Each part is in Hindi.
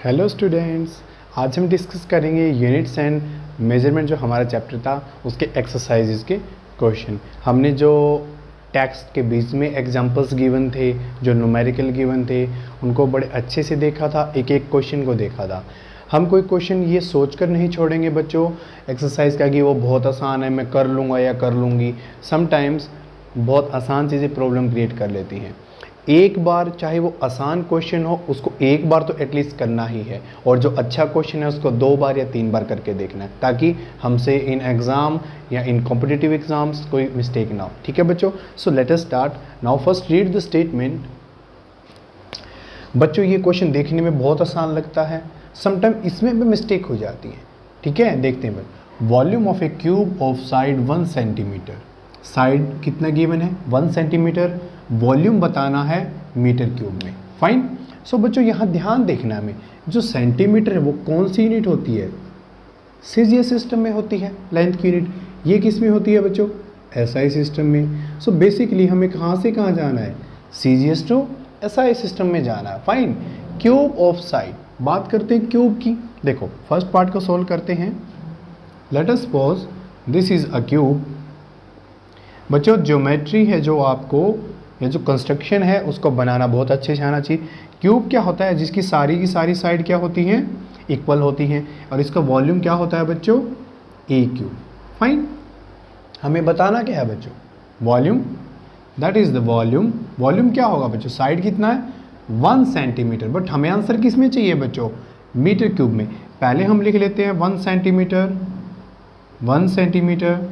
हेलो स्टूडेंट्स, आज हम डिस्कस करेंगे यूनिट्स एंड मेजरमेंट जो हमारा चैप्टर था उसके एक्सरसाइजेज के क्वेश्चन। हमने जो टेक्स्ट के बीच में एग्जांपल्स गिवन थे, जो न्यूमेरिकल गिवन थे, उनको बड़े अच्छे से देखा था, एक एक क्वेश्चन को देखा था। हम कोई क्वेश्चन ये सोचकर नहीं छोड़ेंगे बच्चों एक्सरसाइज का कि वो बहुत आसान है, मैं कर लूँगा या कर लूँगी। समटाइम्स बहुत आसान चीज़ें प्रॉब्लम क्रिएट कर लेती हैं। एक बार चाहे वो आसान क्वेश्चन हो, उसको एक बार तो एटलीस्ट करना ही है, और जो अच्छा क्वेश्चन है उसको 2 बार या 3 बार करके देखना है, ताकि हमसे इन एग्ज़ाम या इन कॉम्पिटिटिव एग्जाम्स कोई मिस्टेक ना हो। ठीक है बच्चों, so let us start now. First read the statement. बच्चों ये क्वेश्चन देखने में बहुत आसान लगता है, समटाइम इसमें भी मिस्टेक हो जाती है। ठीक है, देखते हैं। Volume of A cube of side 1 centimetre. Side कितना गिवन है? 1 सेंटीमीटर। वॉल्यूम बताना है मीटर क्यूब में। फाइन। सो बच्चों यहाँ ध्यान देखना है हमें, जो सेंटीमीटर है वो कौन सी यूनिट होती है? सीजीएस सिस्टम में होती है लेंथ की यूनिट। ये किस में होती है बच्चों? एसआई सिस्टम में। सो बेसिकली हमें कहाँ से कहाँ जाना है? सीजीएस टू एसआई सिस्टम में जाना है। फाइन। क्यूब ऑफ साइड, बात करते हैं क्यूब की। देखो फर्स्ट पार्ट को सोल्व करते हैं। Let us suppose this is a cube. बच्चों ज्योमेट्री है जो आपको, या जो कंस्ट्रक्शन है उसको बनाना बहुत अच्छे से आना चाहिए। क्यूब क्या होता है? जिसकी सारी की सारी साइड क्या होती हैं? इक्वल होती हैं। और इसका वॉल्यूम क्या होता है बच्चों? ए क्यूब। फाइन। हमें बताना क्या है बच्चों? Volume, that is the volume. Volume क्या होगा बच्चों? साइड कितना है? 1 सेंटीमीटर। बट हमें आंसर किस में चाहिए बच्चों? मीटर क्यूब में। पहले हम लिख लेते हैं 1 सेंटीमीटर, 1 सेंटीमीटर,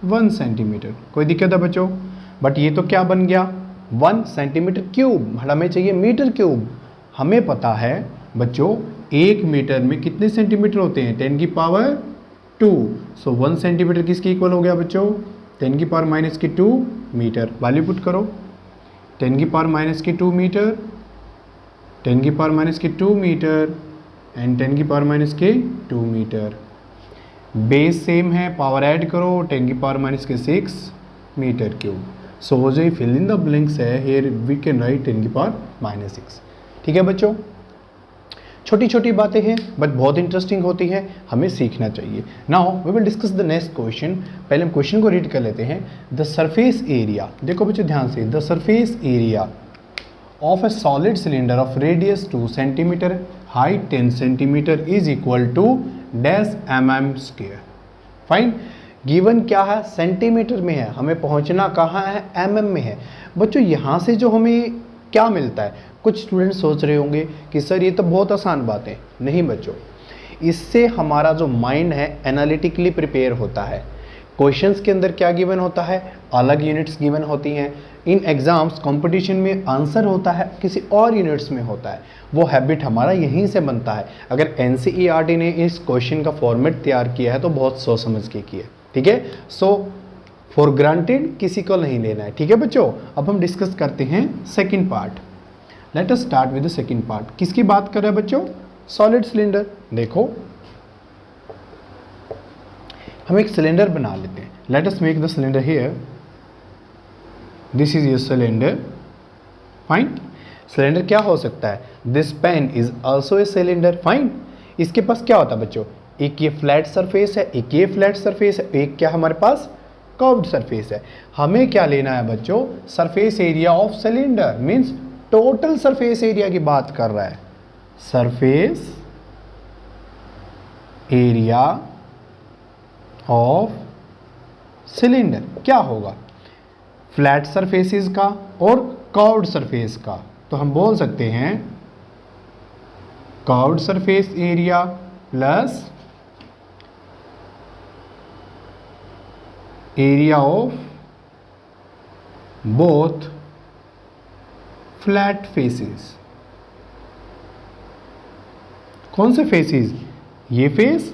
1 सेंटीमीटर। कोई दिक्कत है बच्चों? बट ये तो क्या बन गया? 1 सेंटीमीटर क्यूब। हमें चाहिए मीटर क्यूब। हमें पता है बच्चों 1 मीटर में कितने सेंटीमीटर होते हैं? 10 की पावर 2। सो 1 सेंटीमीटर किसके इक्वल हो गया बच्चों? 10 की पावर माइनस की 2 मीटर। वैल्यू पुट करो। 10 की पावर माइनस की 2 मीटर, 10 की पावर माइनस की 2 मीटर एंड 10 की पावर माइनस के 2 मीटर। बेस सेम है, पावर ऐड करो, 10 की पावर माइनस के 6 मीटर क्यूब। सो हो जाए फिल इन द ब्लैंक्स है, हियर वी कैन राइट 10 की पावर माइनस 6। ठीक है बच्चों, छोटी छोटी बातें हैं बट बहुत इंटरेस्टिंग होती है, हमें सीखना चाहिए। Now we will discuss the next question. पहले हम क्वेश्चन को रीड कर लेते हैं। द सरफेस एरिया, देखो बच्चों ध्यान से, the surface area of a solid cylinder of radius 2 centimetre, height 10 centimetre is equal to dash mm square. Fine. Given क्या है? सेंटीमीटर में है, हमें पहुंचना कहाँ है? mm में है। बच्चों यहाँ से जो हमें क्या मिलता है? कुछ स्टूडेंट सोच रहे होंगे कि सर ये तो बहुत आसान बात है। नहीं बच्चों, इससे हमारा जो माइंड है एनालिटिकली प्रिपेयर होता है। क्वेश्चंस के अंदर क्या गिवन होता है? अलग यूनिट्स गिवन होती हैं। इन एग्जाम्स कंपटीशन में आंसर होता है किसी और यूनिट्स में होता है। वो हैबिट हमारा यहीं से बनता है। अगर एनसीईआरटी ने इस क्वेश्चन का फॉर्मेट तैयार किया है तो बहुत सोच समझ के किया है। ठीक है, सो फॉर ग्रांटेड किसी को नहीं लेना है। ठीक है बच्चों, अब हम डिस्कस करते हैं second part. Let us start with the second part. किसकी बात कर रहे हैं बच्चों? Solid cylinder. देखो हम एक सिलेंडर बना लेते हैं। Let us make the cylinder here. This is your cylinder. Fine. Cylinder क्या हो सकता है? This pen is also a cylinder. Fine. इसके पास क्या होता है बच्चों? एक ये फ्लैट सरफेस है, एक ये फ्लैट सरफेस है, एक क्या हमारे पास कर्व्ड सरफेस है। हमें क्या लेना है बच्चों? Surface area of cylinder, means total surface area की बात कर रहा है। सरफेस एरिया ऑफ सिलेंडर क्या होगा? फ्लैट सरफेसेस का और कर्व्ड सरफेस का। तो हम बोल सकते हैं curved surface area plus area of both flat faces. कौन से फेसेस? ये फेस,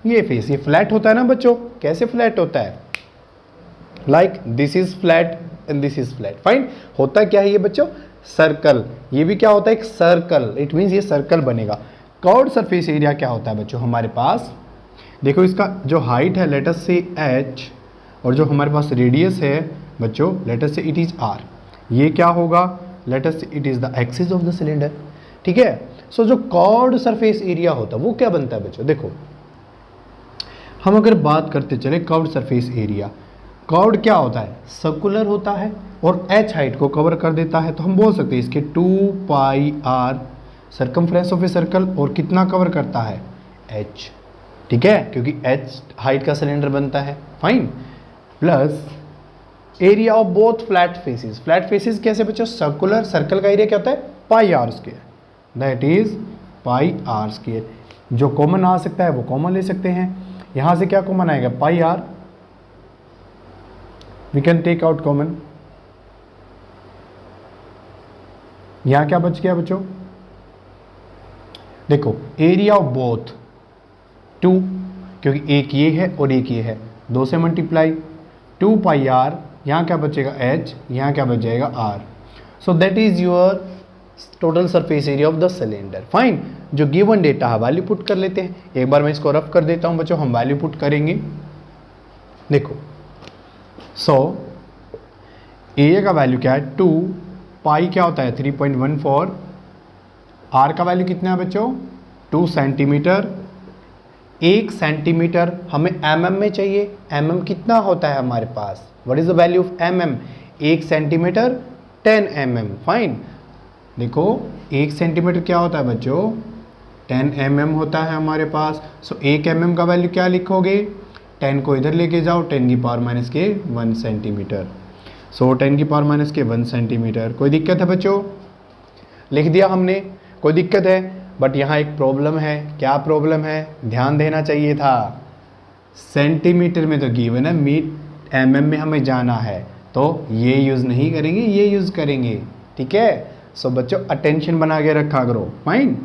ये फेस। ये फ्लैट होता है ना बच्चों? कैसे फ्लैट होता है? Like this is flat and this is flat. Fine. होता क्या है ये बच्चों? सर्कल। ये भी क्या होता है? एक सर्कल। इट मीन्स ये सर्कल बनेगा। कर्व्ड सरफेस एरिया क्या होता है बच्चों हमारे पास? देखो इसका जो हाइट है लेट अस से h, और जो हमारे पास रेडियस है बच्चों लेट अस से इट इज r। ये क्या होगा? लेट अस से it is the axis of the cylinder. ठीक है, सो जो कर्व्ड सरफेस एरिया होता है वो क्या बनता है बच्चों, देखो हम अगर बात करते चले कर्व्ड सरफेस एरिया, कर्व्ड क्या होता है, सर्कुलर होता है और h हाइट को कवर कर देता है, तो हम बोल सकते हैं इसके 2 pi r circumference of a circle, और कितना कवर करता है, h, ठीक है, क्योंकि h हाइट का सिलेंडर बनता है, fine, plus area of both flat faces. Flat faces कैसे बच्चों, सर्कुलर, सर्कल का एरिया क्या होता है, pi r square, that is pi r square. जो कॉमन आ सकता है वो कॉमन ले सकते हैं, यहां से क्या कॉमन आएगा, pi r, we can take out common, यहां क्या बच गया बच्चों, देखो एरिया ऑफ बोथ 2, क्योंकि एक ये है और एक ये है, 2 से मल्टीप्लाई, 2 पाई आर, यहाँ क्या बचेगा h, यहाँ क्या बच जाएगा r, so that is your total surface area of the cylinder, fine. जो गिवन डेटा है वैल्यू पुट कर लेते हैं, एक बार मैं इसको रफ कर देता हूँ बच्चों, हम वैल्यू पुट करेंगे, देखो सो एरिया का वैल्यू क्या है 2, पाई क्या होता है 3.14, r का वैल्यू कितना है बच्चों 2 सेंटीमीटर, 1 सेंटीमीटर हमें mm में चाहिए, mm कितना होता है हमारे पास, what is the value of mm, 1 centimetre 10 mm, fine. देखो 1 सेंटीमीटर क्या होता है बच्चों 10 mm होता है हमारे पास, सो 1 mm का वैल्यू क्या लिखोगे, 10 को इधर लेके जाओ, 10 की पावर माइनस के 1 सेंटीमीटर, सो 10 की पावर माइनस के 1 सेंटीमीटर। कोई दिक्कत है बच्चों, लिख दिया हमने, कोई दिक्कत है, बट यहाँ एक प्रॉब्लम है, क्या प्रॉब्लम है, ध्यान देना चाहिए था, सेंटीमीटर में तो गिवन है, mm में हमें जाना है, तो ये यूज़ नहीं करेंगे, ये यूज़ करेंगे, ठीक है। सो बच्चों अटेंशन बना के रखा करो, फाइन।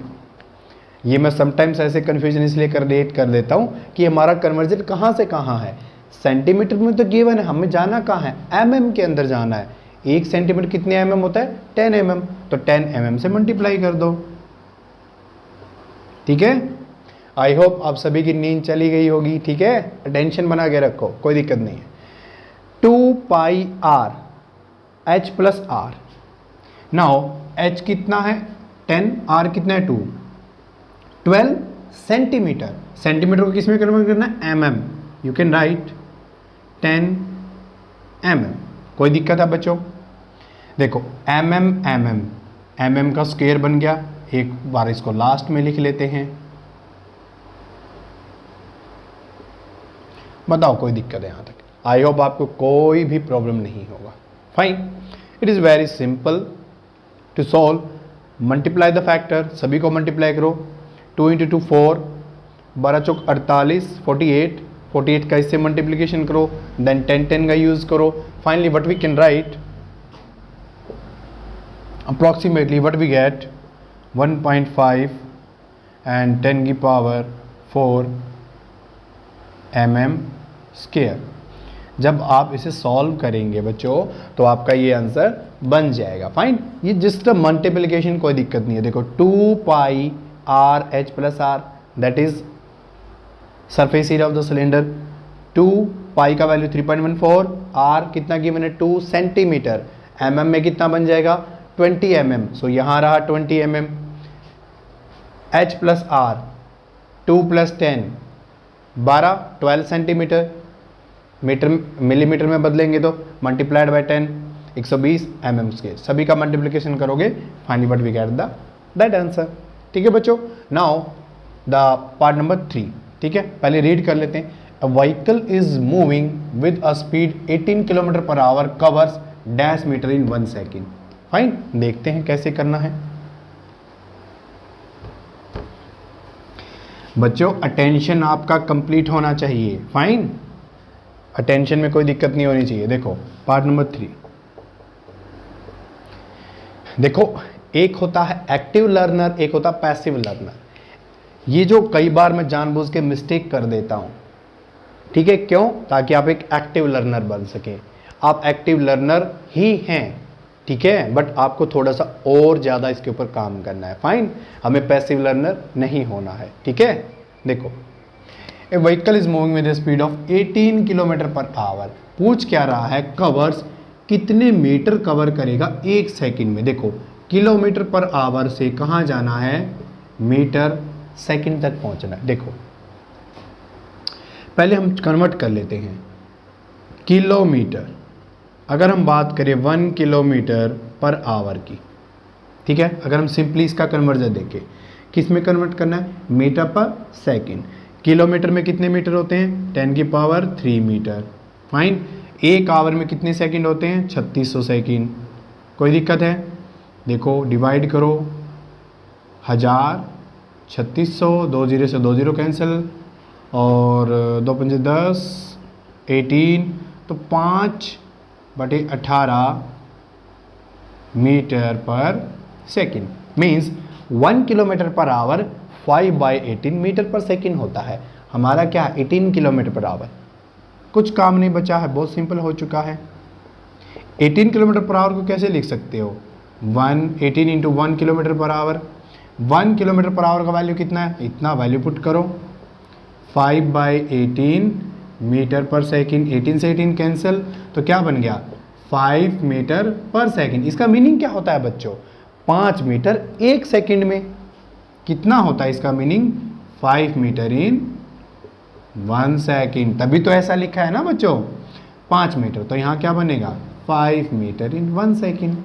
ये मैं समटाइम्स ऐसे कन्फ्यूजन इसलिए क्रिएट कर देता हूँ कि हमारा कन्वर्जन कहाँ से कहाँ है, सेंटीमीटर में तो गिवन है, हमें जाना कहाँ है, mm के अंदर जाना है। 1 सेंटीमीटर कितने mm होता है 10 mm, तो 10 mm से मल्टीप्लाई कर दो, ठीक है। आई होप आप सभी की नींद चली गई होगी, ठीक है, अटेंशन बना के रखो, कोई दिक्कत नहीं है। 2 pi r h plus r, now h कितना है 10, r कितना है 2, 12 सेंटीमीटर, सेंटीमीटर को किस में कन्वर्ट करना है mm, you can write 10 mm, कोई दिक्कत है बच्चों, देखो mm का स्क्वायर बन गया, एक बार इसको लास्ट में लिख लेते हैं, बताओ कोई दिक्कत है यहाँ तक, आई होप आपको कोई भी प्रॉब्लम नहीं होगा, fine. It is very simple to solve, multiply the factor, सभी को मल्टीप्लाई करो, 2 × 2 4, 12 चौक 48, 48 का इससे मल्टीप्लीकेशन करो, देन 10 का यूज़ करो, finally what we can write, approximately what we get 1.5 and 10 की पावर 4 mm स्क्वायर। जब आप इसे सॉल्व करेंगे बच्चों तो आपका ये आंसर बन जाएगा, फाइन। ये जस्ट मल्टीप्लिकेशन, कोई दिक्कत नहीं है। देखो 2 pi r h plus r, that is surface area of the cylinder. 2 pi का वैल्यू 3.14, r कितना गिवन है 2 सेंटीमीटर, mm में कितना बन जाएगा 20 mm, सो यहाँ रहा 20 mm। h plus r 2 plus 10 12 centimetre, metre millimetre में बदलेंगे तो मल्टीप्लाइड बाय 10 120 mm के, सभी का मल्टीप्लिकेशन करोगे finally what we get that answer, ठीक है बच्चों। नाउ द पार्ट नंबर 3, ठीक है, पहले रीड कर लेते हैं। A vehicle is moving with a speed 18 kilometre पर hour covers dash metre in 1 second, fine. देखते हैं कैसे करना है बच्चों। अटेंशन आपका कंप्लीट होना चाहिए, फाइन, अटेंशन में कोई दिक्कत नहीं होनी चाहिए। देखो पार्ट नंबर 3, देखो एक होता है एक्टिव लर्नर, एक होता है पैसिव लर्नर। ये जो कई बार मैं जानबूझ के मिस्टेक कर देता हूं, ठीक है, क्यों, ताकि आप एक एक्टिव लर्नर बन सकें। आप एक्टिव लर्नर ही हैं, ठीक है, बट आपको थोड़ा सा और ज़्यादा इसके ऊपर काम करना है, फाइन। हमें पैसिव लर्नर नहीं होना है, ठीक है। देखो a vehicle is moving with speed of 18 kilometre पर आवर, पूछ क्या रहा है कवर्स कितने मीटर कवर करेगा 1 सेकंड में। देखो किलोमीटर पर आवर से कहाँ जाना है मीटर सेकंड तक पहुंचना है। देखो पहले हम कन्वर्ट कर लेते हैं किलोमीटर। अगर हम बात करें 1 किलोमीटर पर आवर की, ठीक है, अगर हम सिंपली इसका कन्वर्जन देखें, किस में कन्वर्ट करना है, मीटर पर सेकंड। किलोमीटर में कितने मीटर होते हैं, 10⁻³ मीटर। फाइन। एक आवर में कितने सेकंड होते हैं, 3600 सेकंड। कोई दिक्कत है, देखो डिवाइड करो 1000, 3600, 2 0 से 2 0 कैंसिल, और 2 5 10, 18, तो 5/18 मीटर पर सेकंड। मीन्स 1 किलोमीटर पर आवर 5/18 मीटर पर सेकंड होता है। हमारा क्या, 18 किलोमीटर पर आवर। कुछ काम नहीं बचा है, बहुत सिंपल हो चुका है। 18 किलोमीटर पर आवर को कैसे लिख सकते हो, 18 × 1 kilometre per hour. 1 kilometre per hour का वैल्यू कितना है, इतना वैल्यू पुट करो, 5/18 मीटर पर सेकंड। 18 से 18 कैंसिल, तो क्या बन गया, 5 मीटर पर सेकंड। इसका मीनिंग क्या होता है बच्चों, 5 मीटर 1 सेकंड में। कितना होता है इसका मीनिंग, 5 मीटर इन 1 सेकंड। तभी तो ऐसा लिखा है ना बच्चों, 5 मीटर, तो यहाँ क्या बनेगा, 5 मीटर इन 1 सेकंड।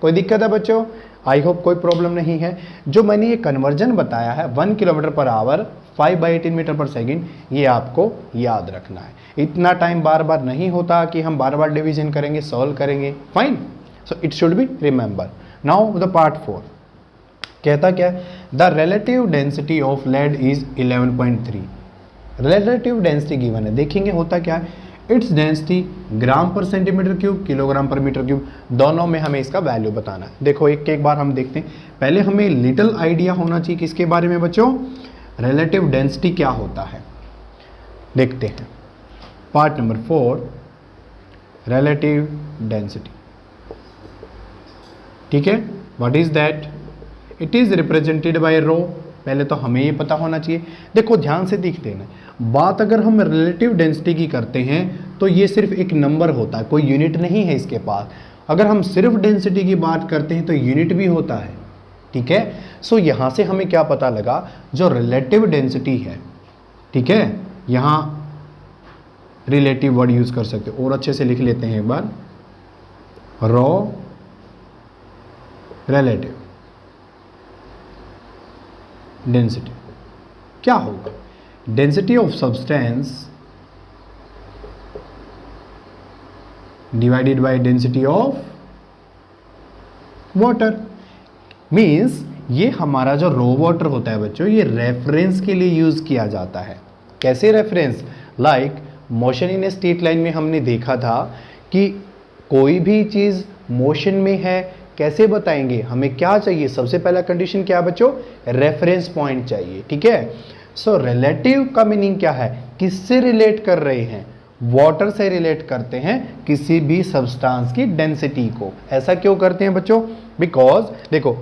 कोई दिक्कत है बच्चों, आई होप कोई प्रॉब्लम नहीं है। जो मैंने ये कन्वर्जन बताया है 1 किलोमीटर पर आवर 5/18 मीटर पर सेकंड, ये आपको याद रखना है। इतना टाइम बार बार नहीं होता कि हम बार बार डिवीजन करेंगे, सॉल्व करेंगे। Fine, so it should be remember. Now the part 4 कहता क्या है, the relative density of lead is 11.3। Relative density given है, देखेंगे होता क्या है, इट्स डेंसिटी ग्राम पर सेंटीमीटर क्यूब, किलोग्राम पर मीटर क्यूब, दोनों में हमें इसका वैल्यू बताना है। देखो एक बार हम देखते हैं। पहले हमें लिटिल आइडिया होना चाहिए किसके बारे में बच्चों, रिलेटिव डेंसिटी क्या होता है। देखते हैं पार्ट नंबर 4, रिलेटिव डेंसिटी। ठीक है, what is that, it is represented by rho. पहले तो हमें ये पता होना चाहिए। देखो ध्यान से देखते हैं, बात अगर हम रिलेटिव डेंसिटी की करते हैं तो ये सिर्फ एक नंबर होता है, कोई यूनिट नहीं है इसके पास। अगर हम सिर्फ डेंसिटी की बात करते हैं तो यूनिट भी होता है। ठीक है, सो यहाँ से हमें क्या पता लगा, जो रिलेटिव डेंसिटी है, ठीक है, यहाँ रिलेटिव वर्ड यूज कर सकते हो, और अच्छे से लिख लेते हैं एक बार, रो रिलेटिव डेंसिटी क्या होगा, density of substance divided by density of water. Means ये हमारा जो रो वाटर होता है बच्चों, ये रेफरेंस के लिए यूज किया जाता है। कैसे reference, like motion in a straight line में हमने देखा था कि कोई भी चीज मोशन में है, कैसे बताएंगे, हमें क्या चाहिए, सबसे पहला कंडीशन क्या है बच्चों, रेफरेंस पॉइंट चाहिए। ठीक है, सो रिलेटिव का मीनिंग क्या है, किससे रिलेट कर रहे हैं, वाटर से रिलेट करते हैं किसी भी सब्सटेंस की डेंसिटी को। ऐसा क्यों करते हैं बच्चों, बिकॉज देखो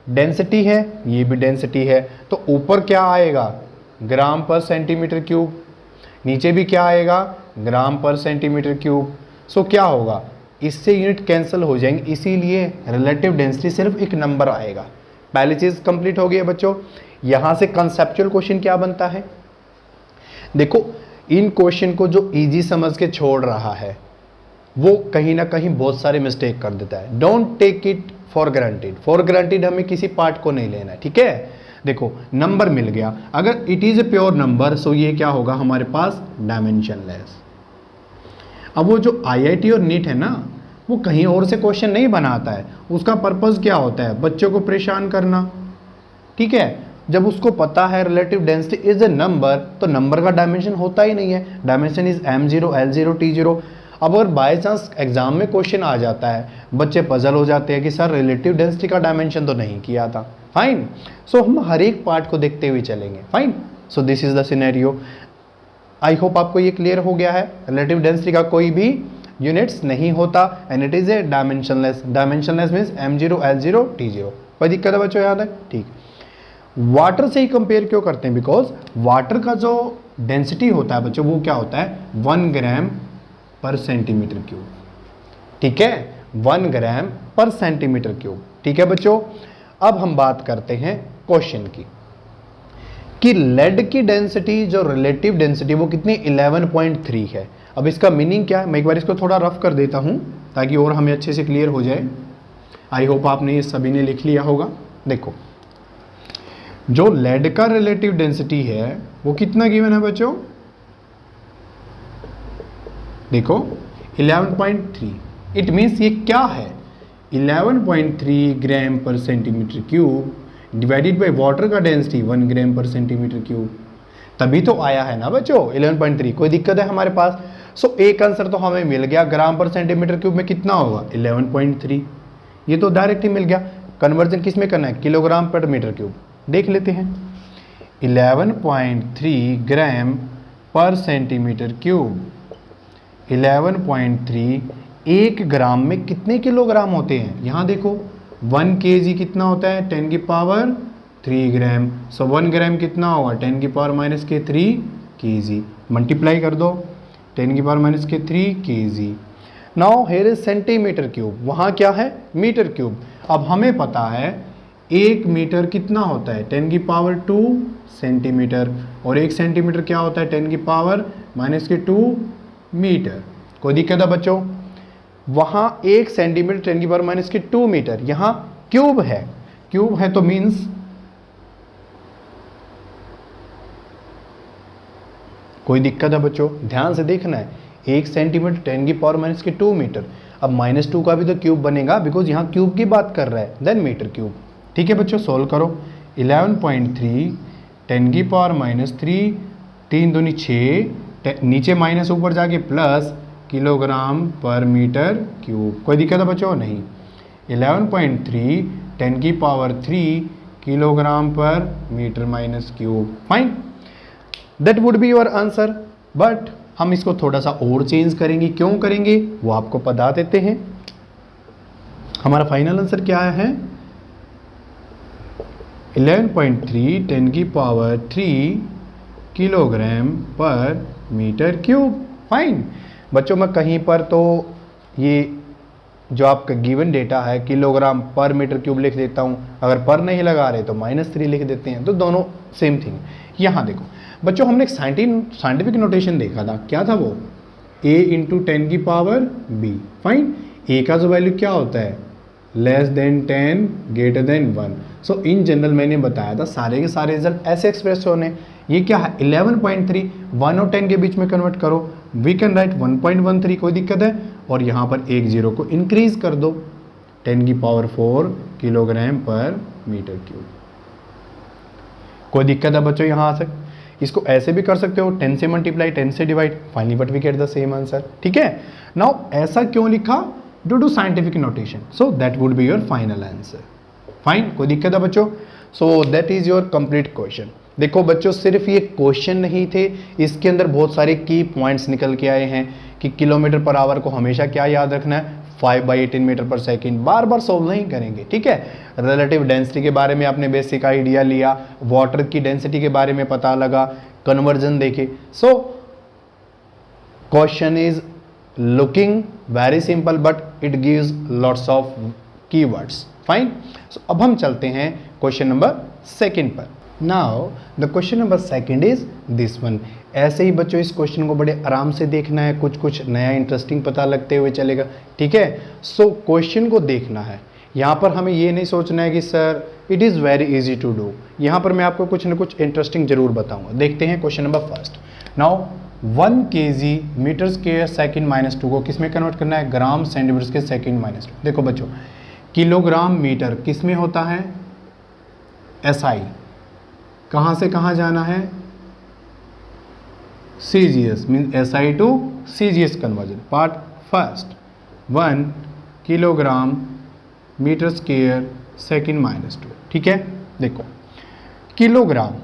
डेंसिटी है, ये भी डेंसिटी है, तो ऊपर क्या आएगा, ग्राम पर सेंटीमीटर क्यूब, नीचे भी क्या आएगा, ग्राम पर सेंटीमीटर क्यूब। सो क्या होगा, इससे यूनिट कैंसिल हो जाएंगे, इसीलिए रिलेटिव डेंसिटी सिर्फ एक नंबर आएगा। पहली चीज कंप्लीट हो गई है बच्चों। यहां से कंसेप्चुअल क्वेश्चन क्या बनता है, देखो इन क्वेश्चन को जो इजी समझ के छोड़ रहा है वो कहीं ना कहीं बहुत सारे मिस्टेक कर देता है। Don't take it for granted, for granted हमें किसी पार्ट को नहीं लेना है। ठीक है, देखो नंबर मिल गया, अगर it is a pure number so ये क्या होगा हमारे पास, डायमेंशनलेस। अब वो जो आईआईटी और नीट है ना, वो कहीं और से क्वेश्चन नहीं बनाता है, उसका पर्पस क्या होता है, बच्चों को परेशान करना। ठीक है, जब उसको पता है relative density is a number, तो नंबर का डायमेंशन होता ही नहीं है, dimension is m0 l0 t0। अब अगर बाय चांस एग्जाम में क्वेश्चन आ जाता है, बच्चे पजल हो जाते हैं कि सर रिलेटिव डेंसिटी का डायमेंशन तो नहीं किया था। फाइन, सो हम हर एक पार्ट को देखते हुए चलेंगे। Fine, so this is the scenario. I hope आपको ये क्लियर हो गया है, रिलेटिव डेंसिटी का कोई भी यूनिट्स नहीं होता and it is a dimensionless. Dimensionless means m0 l0 t0। कोई दिक्कत है बच्चों, याद है, ठीक। वाटर से ही कंपेयर क्यों करते हैं, बिकॉज वाटर का जो डेंसिटी होता है बच्चों वो क्या होता है, 1 ग्राम पर सेंटीमीटर क्यूब। ठीक है, 1 ग्राम पर सेंटीमीटर क्यूब। ठीक है बच्चों, अब हम बात करते हैं क्वेश्चन की। कि लेड की डेंसिटी जो रिलेटिव डेंसिटी वो कितनी 11.3 है। अब इसका मीनिंग क्या है, मैं एक बार इसको थोड़ा रफ कर देता हूँ ताकि और हमें अच्छे से क्लियर हो जाए। आई होप आपने ये सभी ने लिख लिया होगा। देखो जो लेड का रिलेटिव डेंसिटी है वो कितना गिवन है बच्चों, देखो 11.3। इट मीन्स ये क्या है, 11.3 ग्राम पर centimetre cube divided by water का डेंसिटी 1 ग्राम पर सेंटीमीटर क्यूब, तभी तो आया है ना बच्चों 11.3। कोई दिक्कत है हमारे पास? सो एक आंसर तो हमें मिल गया, ग्राम पर सेंटीमीटर क्यूब में कितना होगा 11.3, ये तो डायरेक्ट ही मिल गया। कन्वर्जन किस में करना है, किलोग्राम पर मीटर क्यूब। देख लेते हैं 11.3 ग्राम पर सेंटीमीटर क्यूब, 11.3 एक ग्राम में कितने किलोग्राम होते हैं, यहाँ देखो 1 kg कितना होता है 10 की पावर 3 ग्राम। सो 1 ग्राम कितना होगा 10 की पावर माइनस के 3 kg, मल्टीप्लाई कर दो 10 की पावर माइनस के 3 kg। Now here is centimetre cube, वहाँ क्या है मीटर क्यूब। अब हमें पता है 1 मीटर कितना होता है 10 की पावर 2 सेंटीमीटर, और 1 सेंटीमीटर क्या होता है 10 की पावर माइनस के 2 मीटर। कोई दिक्कत है बच्चों? वहाँ 1 सेंटीमीटर 10 की पावर माइनस के 2 मीटर, यहाँ क्यूब है, क्यूब है तो मीन्स कोई दिक्कत है बच्चों? ध्यान से देखना है, 1 सेंटीमीटर 10 की पावर माइनस के 2 मीटर। अब -2 का भी तो क्यूब बनेगा बिकॉज यहाँ क्यूब की बात कर रहा है, देन मीटर क्यूब। ठीक है बच्चों, सोल्व करो। 11.3 10 की पावर -3, 3 दूनी 6, नीचे माइनस ऊपर जाके प्लस किलोग्राम पर मीटर क्यूब। कोई दिक्कत है बच्चों? नहीं। 11.3 10 की पावर 3 किलोग्राम पर metre minus cube. Fine, that would be your answer. But हम इसको थोड़ा सा और चेंज करेंगे, क्यों करेंगे वो आपको बता देते हैं। हमारा फाइनल आंसर क्या है 11.3 10 की पावर 3 किलोग्राम पर मीटर क्यूब। फाइन बच्चों, मैं कहीं पर तो ये जो आपका गिवन डेटा है किलोग्राम पर मीटर क्यूब लिख देता हूँ, अगर पर नहीं लगा रहे तो -3 लिख देते हैं, तो दोनों सेम थिंग। यहाँ देखो बच्चों, हमने एक साइंटिफिक नोटेशन देखा था, क्या था वो, a इंटू 10 की पावर b। फाइन, a का जो वैल्यू क्या होता है less than 10 greater than 1। So in general मैंने बताया था सारे के सारे रिजल्ट ऐसे एक्सप्रेस होने। ये क्या है 11.3, 1 और 10 के बीच में कन्वर्ट करो, वी कैन राइट 1.13। कोई दिक्कत है? और यहाँ पर एक जीरो को इंक्रीज कर दो 10 की पावर 4 किलोग्राम पर मीटर क्यूब। कोई दिक्कत है बच्चों? यहाँ आ सकते, इसको ऐसे भी कर सकते हो 10 से मल्टीप्लाई 10 से divide, finally but we get the same answer. ठीक है, नाउ ऐसा क्यों लिखा, due to scientific notation, so that would be your final answer. Fine, कोई दिक्कत है बच्चों? So that is your complete question. देखो बच्चों, सिर्फ ये क्वेश्चन नहीं थे, इसके अंदर बहुत सारे की पॉइंट्स निकल के आए हैं कि किलोमीटर पर आवर को हमेशा क्या याद रखना है 5/18 मीटर पर सेकेंड। बार बार सोल्व नहीं करेंगे, ठीक है। रिलेटिव डेंसिटी के बारे में आपने बेसिक आइडिया लिया, वाटर की डेंसिटी के बारे में पता लगा, कन्वर्जन देखे। So question is looking very simple but it gives lots of keywords. Fine, so अब हम चलते हैं क्वेश्चन नंबर 2 पर। Now the question number 2 is this one. ऐसे ही बच्चों इस क्वेश्चन को बड़े आराम से देखना है, कुछ कुछ नया इंटरेस्टिंग पता लगते हुए चलेगा, ठीक है। सो क्वेश्चन को देखना है, यहाँ पर हमें ये नहीं सोचना है कि sir it is very easy to do. यहाँ पर मैं आपको कुछ ना कुछ इंटरेस्टिंग जरूर बताऊंगा। देखते हैं question number 1। Now 1 kg metre square second -2 को किस में कन्वर्ट करना है, ग्राम सेंटीमीटर के सेकेंड -2। देखो बच्चों, किलोग्राम मीटर किस में होता है SI, कहाँ से कहाँ जाना है CGS, mean SI to CGS conversion. Part first 1 kilogram metre square second -2, ठीक है। देखो किलोग्राम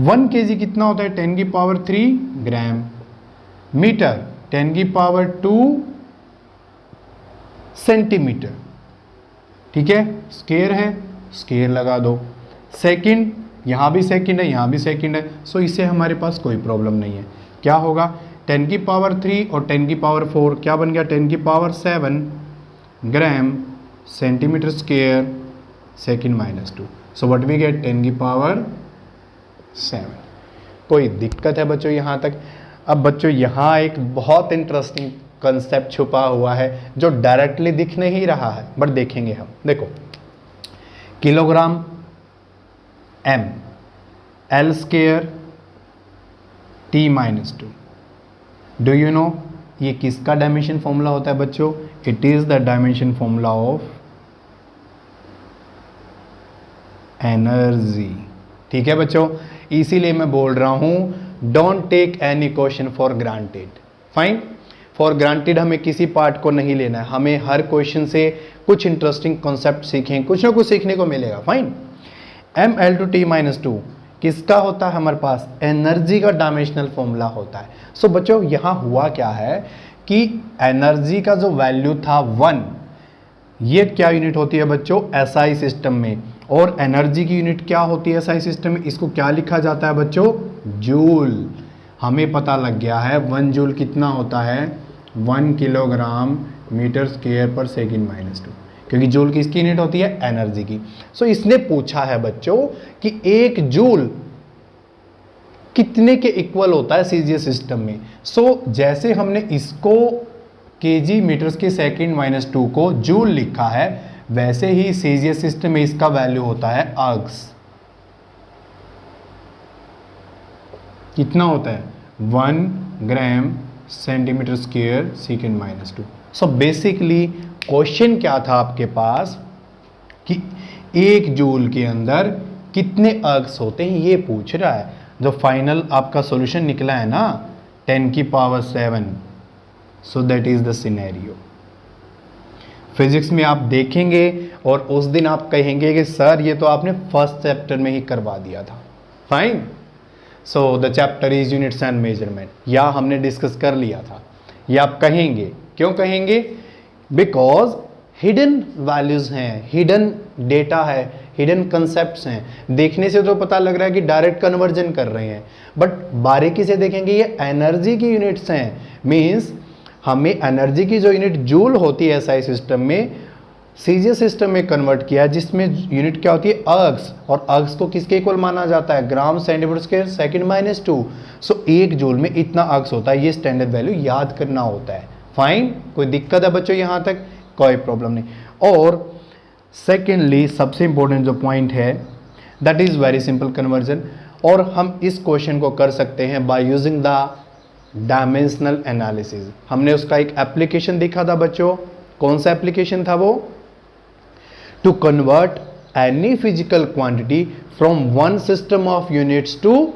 1 kg कितना होता है 10 की पावर 3 ग्राम, मीटर 10 की पावर 2 सेंटीमीटर, ठीक है। स्क्वायर है, स्क्वायर लगा दो। सेकंड, यहाँ भी सेकंड है, यहाँ भी सेकंड है, सो इससे हमारे पास कोई प्रॉब्लम नहीं है। क्या होगा 10 की पावर 3 और 10 की पावर 4 क्या बन गया 10 की power 7 gram centimetre square second -2। So what we get 10 की पावर 7। कोई दिक्कत है बच्चों यहाँ तक? अब बच्चों यहाँ एक बहुत इंटरेस्टिंग कंसेप्ट छुपा हुआ है जो डायरेक्टली दिख नहीं रहा है, बट देखेंगे हम। देखो, kilogram m l square t-2, do you know ये किसका डायमेंशन फॉर्मूला होता है बच्चों? It is the dimension formula of energy. ठीक है बच्चों, इसीलिए मैं बोल रहा हूं don't take any question for granted. Fine, for granted हमें किसी पार्ट को नहीं लेना है, हमें हर क्वेश्चन से कुछ इंटरेस्टिंग कॉन्सेप्ट सीखें, कुछ ना कुछ सीखने को मिलेगा। फाइन, ml/t-2 किसका होता है हमारे पास? एनर्जी का डायमेंशनल फॉर्मूला होता है। सो बच्चों यहाँ हुआ क्या है कि एनर्जी का जो वैल्यू था 1, ये क्या यूनिट होती है बच्चों? एसआई सिस्टम में। और एनर्जी की यूनिट क्या होती है एसआई सिस्टम में? इसको क्या लिखा जाता है बच्चों? जूल। हमें पता लग गया है 1 जूल कितना होता है? 1 किलोग्राम मीटर स्क्वायर पर सेकेंड -2, क्योंकि जूल किसकी यूनिट होती है? एनर्जी की। सो इसने पूछा है बच्चों कि 1 जूल कितने के इक्वल होता है सीजीएस सिस्टम में। सो जैसे हमने इसको केजी मीटर्स के सेकेंड -2 को जूल लिखा है, वैसे ही सीजीएस सिस्टम में इसका वैल्यू होता है अर्ग्स। कितना होता है? 1 ग्राम centimetre square second -2। So basically question क्या था आपके पास कि 1 जूल के अंदर कितने अर्ग्स होते हैं, ये पूछ रहा है। जो फाइनल आपका सॉल्यूशन निकला है ना 10⁻7, सो that is the scenario. Physics में आप देखेंगे और उस दिन आप कहेंगे कि सर ये तो आपने फर्स्ट चैप्टर में ही करवा दिया था। Fine, so the chapter is units and measurement, या हमने डिस्कस कर लिया था, या आप कहेंगे। क्यों कहेंगे? बिकॉज हिडन वैल्यूज हैं, हिडन डेटा है, हिडन कंसेप्ट्स हैं। देखने से तो पता लग रहा है कि डायरेक्ट कन्वर्जन कर रहे हैं, बट बारीकी से देखेंगे ये एनर्जी की यूनिट्स हैं। मींस हमें एनर्जी की जो यूनिट जूल होती है एसआई सिस्टम में, सीजीएस सिस्टम में कन्वर्ट किया, जिसमें यूनिट क्या होती है? अर्ग्स। और अर्ग्स को किसके इक्वल माना जाता है? ग्राम सेंटीमीटर स्क्वायर सेकेंड -2। सो 1 जूल में इतना अर्ग्स होता है, ये स्टैंडर्ड वैल्यू याद करना होता है। फाइन, कोई दिक्कत है बच्चों यहाँ तक? कोई प्रॉब्लम नहीं। और सेकेंडली सबसे इंपॉर्टेंट जो पॉइंट है that is very simple conversion, और हम इस क्वेश्चन को कर सकते हैं by using the dimensional analysis. हमने उसका एक एप्लीकेशन देखा था बच्चों, कौन सा एप्लीकेशन था वो? To convert any physical quantity from one system of units to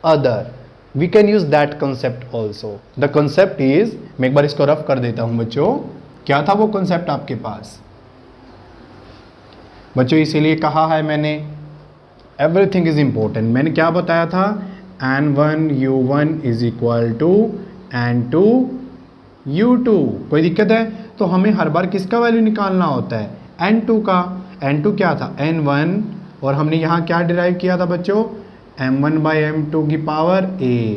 other, we can use that concept also. The concept is, मैं एक बार इसको रफ कर देता हूं बच्चों। क्या था वो कंसेप्ट आपके पास बच्चों? इसीलिए कहा है मैंने एवरीथिंग इज इंपॉर्टेंट। मैंने क्या बताया था? N1 U1 is equal to N2 U2। कोई दिक्कत है? तो हमें हर बार किसका वैल्यू निकालना होता है? N2 का। N2 क्या था? N1, और हमने यहाँ क्या डिराइव किया था बच्चों? M1/M2 की पावर A,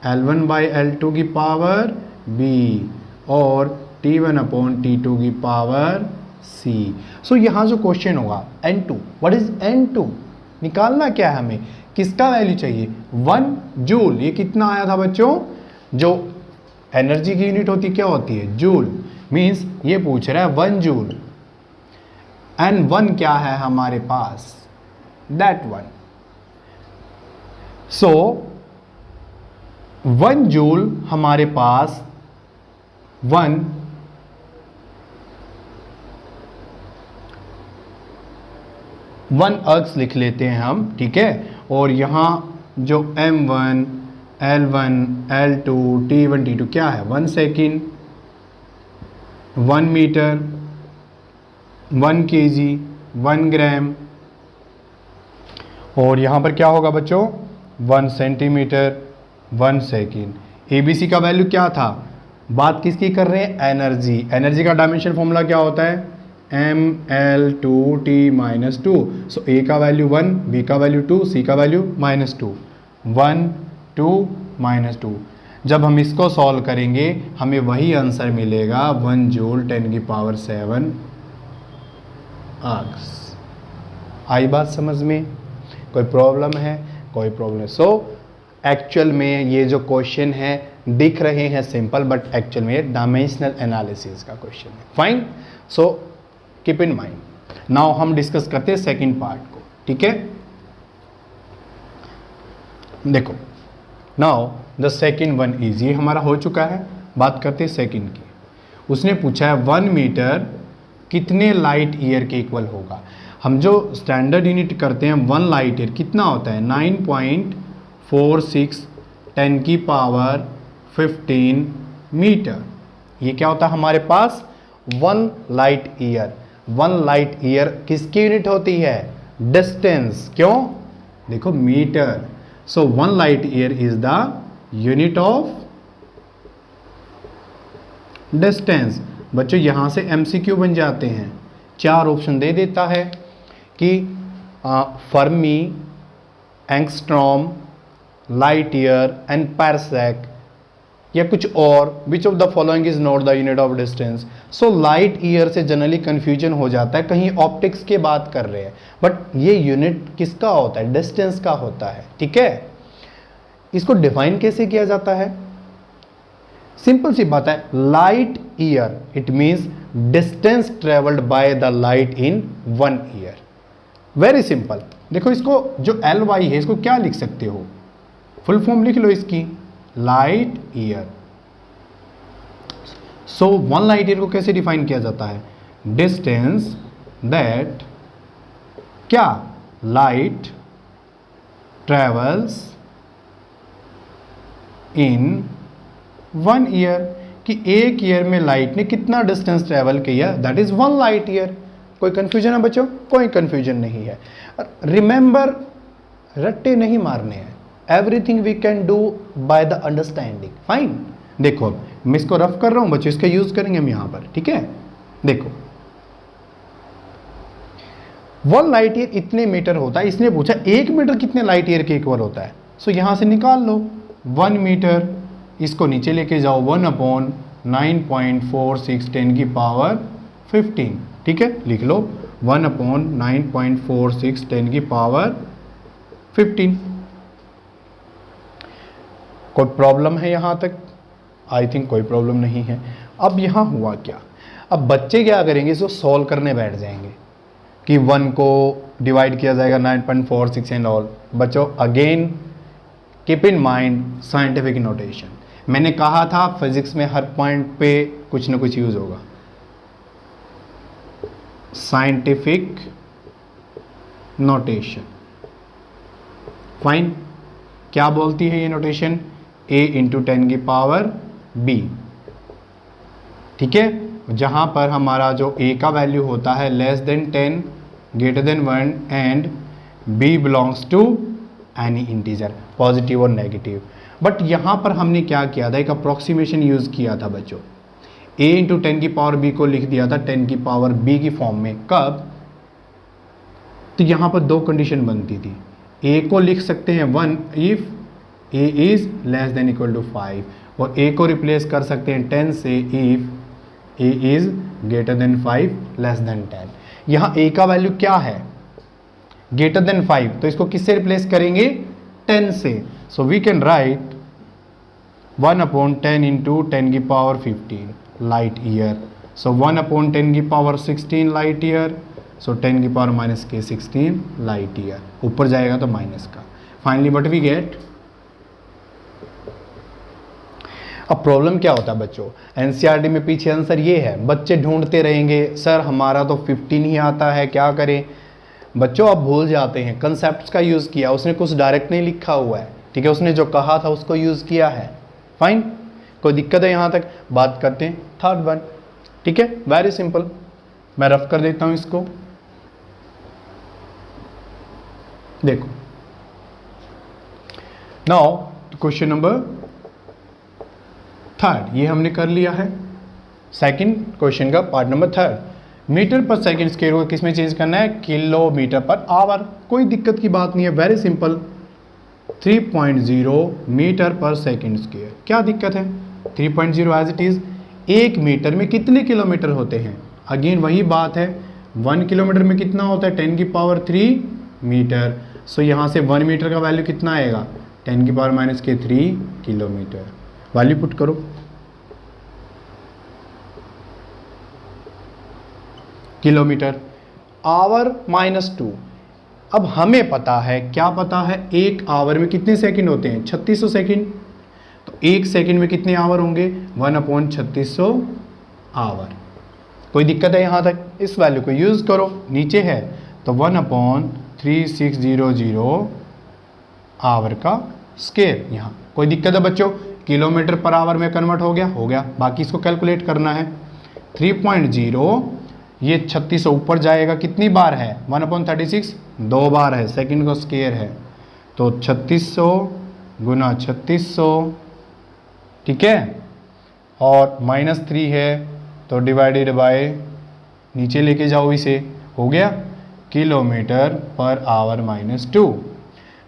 L1/L2 की पावर B, और T1/T2 की पावर C। सो यहाँ जो क्वेश्चन होगा N2, व्हाट इज N2? निकालना क्या है हमें? किसका वैल्यू चाहिए? 1 जूल। ये कितना आया था बच्चों? जो एनर्जी की यूनिट होती क्या होती है? जूल। मींस ये पूछ रहा है 1 जूल। N1 क्या है हमारे पास? दैट 1। सो 1 जूल हमारे पास 1 अर्ग्स लिख लेते हैं हम, ठीक है। और यहाँ जो M1, L1, L2, T1, T2 क्या है? 1 सेकेंड, 1 मीटर, 1 kg, 1 ग्राम, और यहाँ पर क्या होगा बच्चों? 1 सेंटीमीटर, 1 सेकेंड। ABC का वैल्यू क्या था? बात किसकी कर रहे हैं? एनर्जी। एनर्जी का डायमेंशन फॉर्मूला क्या होता है? mL2T-2। सो A का वैल्यू 1, B का वैल्यू 2, C का वैल्यू -2। 1, 2, -2। जब हम इसको सॉल्व करेंगे हमें वही आंसर मिलेगा 1 जूल 10⁻7 अर्ग्स। आई बात समझ में? कोई प्रॉब्लम है? कोई प्रॉब्लम नहीं। सो एक्चुअल में ये जो क्वेश्चन है दिख रहे हैं सिंपल, बट एक्चुअल में ये डायमेंशनल एनालिसिस का क्वेश्चन है। Fine, so keep in mind. Now हम डिस्कस करते हैं सेकंड पार्ट को, ठीक है। देखो, now the second one is, ये हमारा हो चुका है। बात करते हैं सेकंड की। उसने पूछा है 1 मीटर कितने लाइट ईयर के इक्वल होगा। हम जो स्टैंडर्ड यूनिट करते हैं 1 लाइट ईयर कितना होता है, 9.46 10 की पावर 15 मीटर। ये क्या होता है हमारे पास, 1 लाइट ईयर। 1 लाइट ईयर किसकी यूनिट होती है, डिस्टेंस। क्यों, देखो metre. So 1 light year is the unit of distance. बच्चों यहां से एमसीक्यू बन जाते हैं। 4 ऑप्शन दे देता है कि Fermi, angstrom, light year and parsec या कुछ और। Which of the following is not the unit of distance. So light year से जनरली कंफ्यूजन हो जाता है, कहीं ऑप्टिक्स की बात कर रहे हैं, बट ये यूनिट किसका होता है, डिस्टेंस का होता है, ठीक है। इसको डिफाइन कैसे किया जाता है, सिंपल सी बात है, light year it means distance travelled by the light in 1 year. Very simple. देखो इसको जो LY है इसको क्या लिख सकते हो, फुल फॉर्म लिख लो इसकी, लाइट ईयर। सो 1 लाइट ईयर को कैसे डिफाइन किया जाता है, डिस्टेंस दैट क्या, लाइट ट्रेवल्स इन 1 ईयर, कि 1 ईयर में लाइट ने कितना डिस्टेंस ट्रेवल किया, दैट इज 1 लाइट ईयर। कोई कंफ्यूजन है बच्चों, कोई कंफ्यूजन नहीं है। रिमेंबर, रट्टे नहीं मारने हैं, everything we can do by the understanding. Fine, देखो अब मैं इसको रफ कर रहा हूं बच्चों, इसका यूज करेंगे हम यहां पर, ठीक है। देखो 1 लाइट ईयर इतने मीटर होता है, इसने पूछा 1 मीटर कितने लाइट ईयर के इक्वल होता है। सो यहां से निकाल लो 1 मीटर, इसको नीचे लेके जाओ 1/9.46 10 की पावर 15, ठीक है। लिख लो 1/9.46 10 की पावर 15। कोई प्रॉब्लम है यहां तक, आई थिंक कोई प्रॉब्लम नहीं है। अब यहां हुआ क्या, अब बच्चे क्या करेंगे, इसको सॉल्व करने बैठ जाएंगे कि 1 को डिवाइड किया जाएगा 9.46 एंड ऑल। बच्चों again keep in mind scientific notation. मैंने कहा था फिजिक्स में हर पॉइंट पे कुछ ना कुछ यूज होगा। Scientific notation, fine. क्या बोलती है ये नोटेशन, a इंटू 10 की पावर b, ठीक है। जहां पर हमारा जो a का वैल्यू होता है less than 10 greater than 1 and b belongs to any integer, positive और नेगेटिव। बट यहां पर हमने क्या किया था, एक अप्रोक्सीमेशन यूज किया था बच्चों। a इंटू 10 की पावर b को लिख दिया था 10 की पावर b की फॉर्म में। कब, तो यहां पर 2 कंडीशन बनती थी। a को लिख सकते हैं 1 if a is less than equal to 5, और a को रिप्लेस कर सकते हैं 10 से if a is greater than 5 less than 10। यहाँ a का वैल्यू क्या है, ग्रेटर देन 5, तो इसको किससे रिप्लेस करेंगे, 10 से। So we can write 1/10 into 10 की पावर 15 लाइट ईयर। सो 1/10 की पावर 16 लाइट ईयर। सो 10 की पावर माइनस के 16 लाइट ईयर, ऊपर जाएगा तो माइनस का। Finally what we get. अब प्रॉब्लम क्या होता है बच्चों, एनसीईआरटी में पीछे आंसर ये है, बच्चे ढूंढते रहेंगे सर हमारा तो 15 ही आता है, क्या करें। बच्चों आप भूल जाते हैं, कंसेप्ट्स का यूज़ किया, उसने कुछ डायरेक्ट नहीं लिखा हुआ है, ठीक है। उसने जो कहा था उसको यूज़ किया है। फाइन, कोई दिक्कत है यहाँ तक। बात करते हैं थर्ड वन, ठीक है। वेरी सिंपल, मैं रफ कर देता हूँ इसको। देखो नाउ क्वेश्चन नंबर 3, ये हमने कर लिया है। सेकंड क्वेश्चन का पार्ट नंबर 3, मीटर पर सेकंड स्क्वायर को किस में चेंज करना है, किलोमीटर पर आवर। कोई दिक्कत की बात नहीं है, वेरी सिंपल। 3.0 मीटर पर सेकंड स्क्वायर, क्या दिक्कत है, 3.0 एज इट इज। 1 मीटर में कितने किलोमीटर होते हैं, अगेन वही बात है, 1 किलोमीटर में कितना होता है, 10 की पावर 3 मीटर। सो यहाँ से 1 मीटर का वैल्यू कितना आएगा, 10⁻³ किलोमीटर। वैल्यू पुट करो, किलोमीटर, आवर -2। अब हमें पता है, क्या पता है, एक आवर में कितने सेकंड होते हैं, 3600 सेकंड। तो एक सेकंड में कितने आवर होंगे, 1/3600 आवर। कोई दिक्कत है यहाँ तक, इस वैल्यू को यूज करो, नीचे है तो 1/3600 आवर का स्क्वायर। यहाँ कोई दिक्कत है बच्चों, किलोमीटर पर आवर में कन्वर्ट हो गया, बाकी इसको कैलकुलेट करना है। 3.0, ये 3600 ऊपर जाएगा, कितनी बार है, 1/36, 2 बार है, सेकंड का स्क्वायर है, तो 3600 गुना 3600, ठीक है, और -3 है तो डिवाइडेड बाय, नीचे लेके जाओ इसे, हो गया, किलोमीटर पर आवर -2।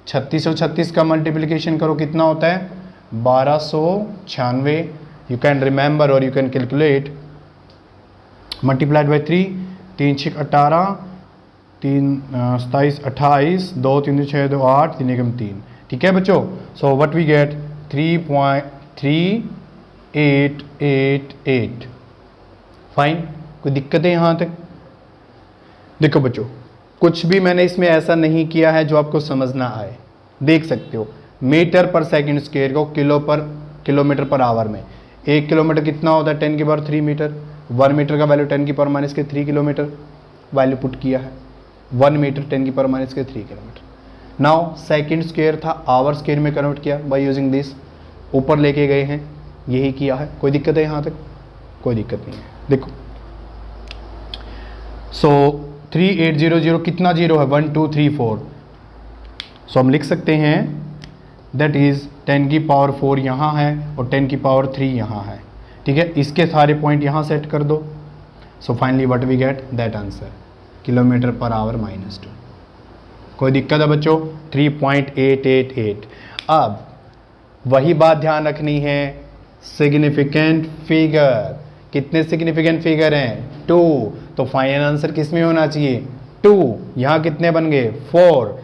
3636 का मल्टीप्लिकेशन करो, कितना होता है, 1296। यू कैन रिमेंबर और you can calculate, multiplied by 3, 3 6 18, 3 27 28, 2 3 6 2 8, 3 1 3, ठीक है बच्चों। So what we get 3.3888। Fine, कोई दिक्कत है यहाँ तक। देखो बच्चों, कुछ भी मैंने इसमें ऐसा नहीं किया है जो आपको समझ ना आए, देख सकते हो, मीटर पर सेकंड स्क्वायर को किलोमीटर पर आवर में, 1 किलोमीटर कितना होता है, 10⁻³ मीटर। 1 मीटर का वैल्यू 10⁻³ किलोमीटर, वैल्यू पुट किया है, 1 metre 10⁻³ kilometre. Now second square था, आवर स्क्वायर में कन्वर्ट किया बाय यूजिंग दिस, ऊपर लेके गए हैं, यही किया है। कोई दिक्कत है यहाँ तक, कोई दिक्कत नहीं है। देखो, सो 3800 कितना जीरो है, 1 2 3 4, सो हम लिख सकते हैं दैट इज 10⁴ यहाँ है और 10⁻³ यहाँ है, ठीक है। इसके सारे पॉइंट यहाँ सेट कर दो। So finally what we get that answer, kilometre पर आवर -2। कोई दिक्कत है बच्चों, 3.888। अब वही बात ध्यान रखनी है, सिग्निफिकेंट फिगर, कितने सिग्निफिकेंट फिगर हैं, 2, तो फाइनल आंसर किस में होना चाहिए, 2। यहाँ कितने बन गए, 4।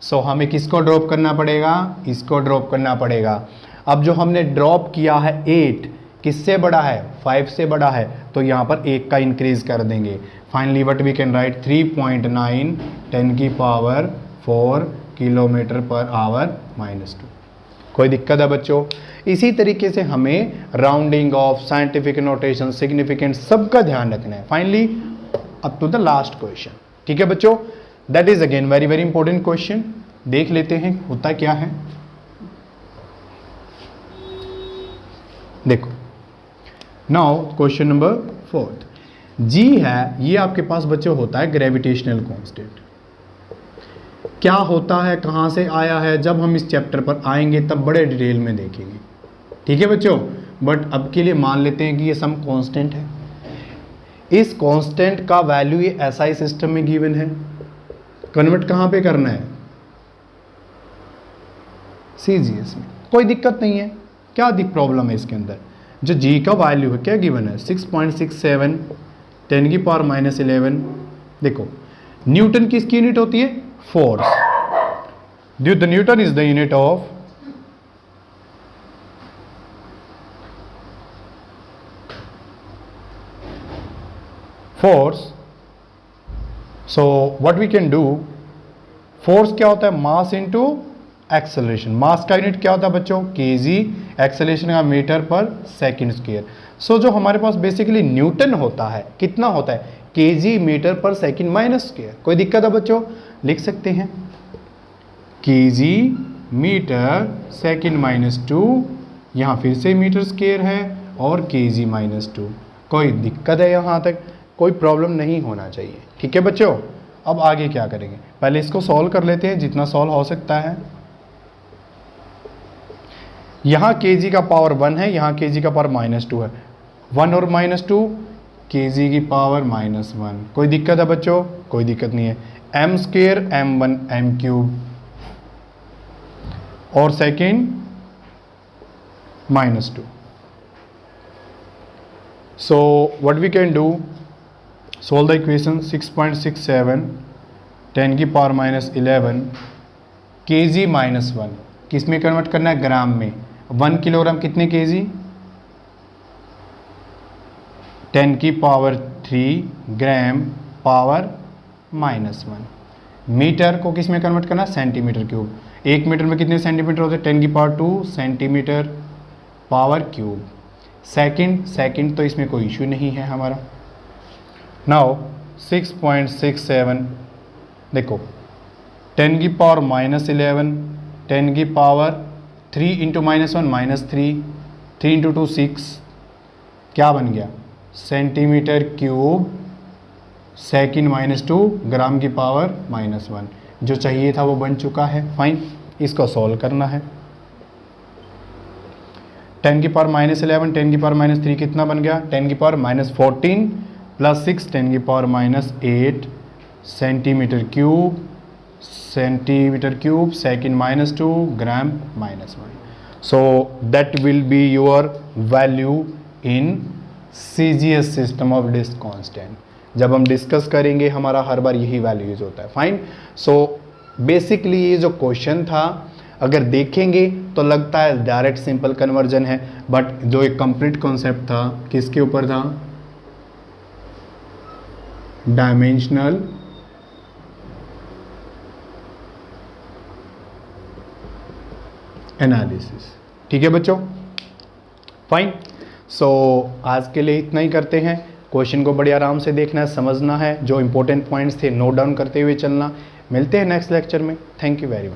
सो हमें किसको ड्रॉप करना पड़ेगा, इसको ड्रॉप करना पड़ेगा। अब जो हमने ड्रॉप किया है 8, किससे बड़ा है, 5 से बड़ा है, तो यहाँ पर 1 का इंक्रीज कर देंगे। Finally what we can write, 3.9 10⁴ kilometre पर आवर -2। कोई दिक्कत है बच्चों। इसी तरीके से हमें rounding off, scientific notation, significant, सबका ध्यान रखना है। Finally up to the last question, ठीक है बच्चों, that is again very very important question. देख लेते हैं होता क्या है। देखो, नाउ क्वेश्चन नंबर 4 जी है, ये आपके पास बच्चों होता है ग्रेविटेशनल कांस्टेंट। क्या होता है, कहाँ से आया है, जब हम इस चैप्टर पर आएंगे तब बड़े डिटेल में देखेंगे, ठीक है बच्चों। बट अब के लिए मान लेते हैं कि ये सम कांस्टेंट है। इस कांस्टेंट का वैल्यू ये एसआई सिस्टम में गिवन है, कन्वर्ट कहाँ पे करना है, सीजीएस में। कोई दिक्कत नहीं है, क्या प्रॉब्लम है इसके अंदर, जो जी का वैल्यू है क्या गिवन है, 6.67 10⁻11। देखो, न्यूटन किसकी यूनिट होती है, force. The Newton is the unit of force. So what we can do, force क्या होता है, मास इनटू एक्सेलरेशन। मास का यूनिट क्या होता है बच्चों, केजी, एक्सेलरेशन का मीटर पर सेकंड स्क्वायर। सो जो हमारे पास बेसिकली न्यूटन होता है, कितना होता है, केजी मीटर पर सेकंड माइनस स्क्वायर। कोई दिक्कत है बच्चों, लिख सकते हैं केजी मीटर सेकंड -2, यहाँ फिर से मीटर स्क्वायर है, और केजी -2। कोई दिक्कत है यहाँ तक, कोई प्रॉब्लम नहीं होना चाहिए, ठीक है बच्चों। अब आगे क्या करेंगे, पहले इसको सॉल्व कर लेते हैं जितना सॉल्व हो सकता है। यहाँ केजी का पावर 1 है, यहाँ केजी का पावर -2 है, 1 और -2 केजी की पावर -1। कोई दिक्कत है बच्चों, कोई दिक्कत नहीं है। m² m1 m³ और second -2। So what we can do, solve the equation 6.67 10⁻11 kg minus 1 किस में कन्वर्ट करना है, ग्राम में। 1 किलोग्राम कितने kg, 10 की पावर 3 ग्राम पावर माइनस 1। मीटर को किस में कन्वर्ट करना है, सेंटीमीटर क्यूब। 1 मीटर में कितने सेंटीमीटर होते हैं, 10 की power 2 centimetre power cube. Second तो इसमें कोई इशू नहीं है हमारा। नाउ 6.67 देखो 10 की पावर माइनस 11, 10 की power 3 into minus 1 minus 3, 3 into 2 6, क्या बन गया, सेंटीमीटर क्यूब सेकंड माइनस 2 ग्राम की पावर माइनस 1। जो चाहिए था वो बन चुका है। फाइन, इसको सॉल्व करना है। 10 की पावर माइनस 11, 10 की पावर माइनस 3 कितना बन गया, 10 की पावर माइनस 14 प्लस 6 10 की power minus 8 centimetre cube second minus 2 gram minus 1। So that will be your value in CGS system of disk constant. जब हम डिस्कस करेंगे हमारा हर बार यही वैल्यू यूज होता है। फाइन, सो बेसिकली ये जो क्वेश्चन था अगर देखेंगे तो लगता है डायरेक्ट सिंपल कन्वर्जन है, बट जो एक कंप्लीट कॉन्सेप्ट था किसके ऊपर था, डायमेंशनल एनालिसिस। ठीक है बच्चों, फाइन। सो आज के लिए इतना ही करते हैं। क्वेश्चन को बड़े आराम से देखना है, समझना है, जो इंपॉर्टेंट पॉइंट्स थे नोट डाउन करते हुए चलना। मिलते हैं नेक्स्ट लेक्चर में। Thank you very much.